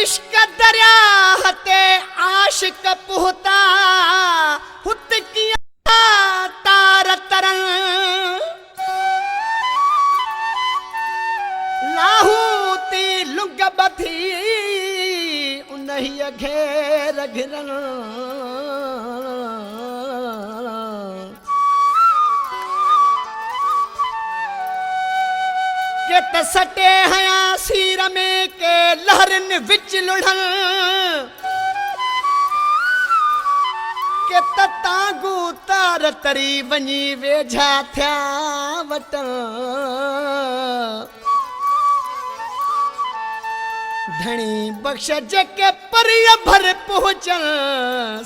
इश्क दरिया हते आशिक पुहता हुत किया तार तरन लाहूती लुग बथी उन्हीं घेर घिरन के तसटे हया सीर में के लहरन विच लुढ़न के ततागू तार तरी वनी वेझा थया वटन धनी बख्श जेके परिय भर पहुंचन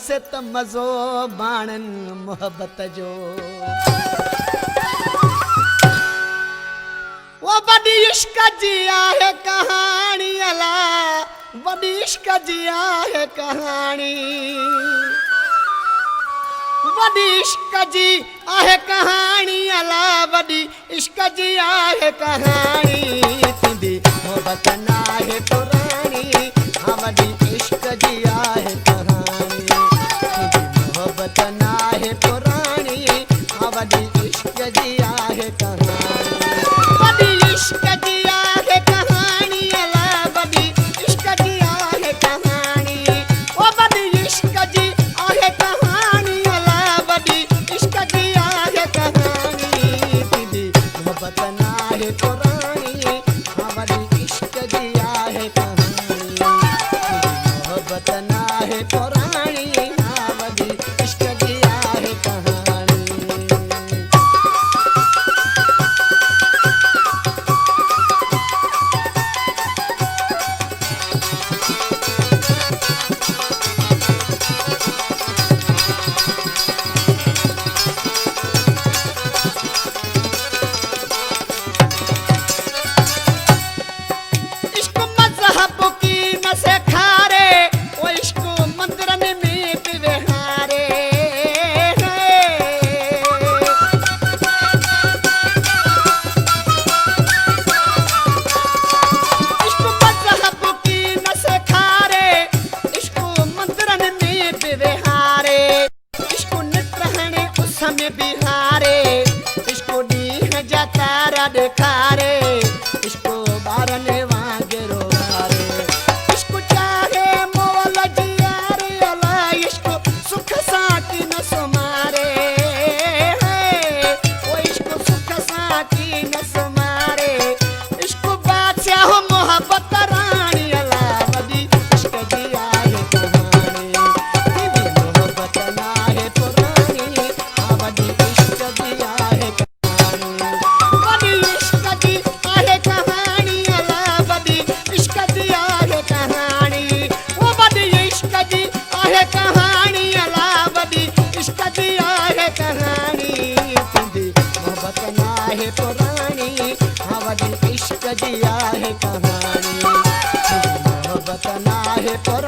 से त मज़ो बाणन मोहब्बत जो वो बड़ी इश्क जी आहे कहानी अला बड़ी इश्क जी आहे कहानी बड़ी इश्क जी आहे कहानी अला बड़ी इश्क जी आहे कहानी तुंदी मोहब्बत ना है पुरानी हाँ बड़ी इश्क जी आहे कहानी तुंदी मोहब्बत ना है पुरानी हाँ बड़ी इश्क जी आहे कहानी इश्क जी आहे कहानी अला बड़ी इश्क जी आहे कहानी ओ बड़ी इश्क जी आहे कहानी अला बड़ी इश्क जी आहे कहानी दीदी मोहब्बत ना है पुरानी हाँ बड़ी इश्क जी आहे कहानी मोहब्बत ना है पुरानी हाँ बड़ी इश्क जी आहे कहानी बिहारे इसको डी जाता दिखारे इसको बारने वागेरो हारे इसको चाहे मोल जियारे अला इसको सुख साकी न सुमारे ओ इसको सुख साकी न सुमारे इसको बादशाह मोहब्बत रानी अला बड़ी इश्क दिया है कहानी दीदी मोहब्बत ना है पुरानी हाँ बड़ी इश्क दिया है बड़ी इश्क दी आहे कहानी अला बड़ी इश्क दी आहे कहानी वो बड़ी इश्क दी आहे कहानी अला बड़ी इश्क दी आहे कहानी तुंदी मोहब्बत ना है पुरानी हाँ बड़ी इश्क दी आहे कहानी मोहब्बत ना है पुरानी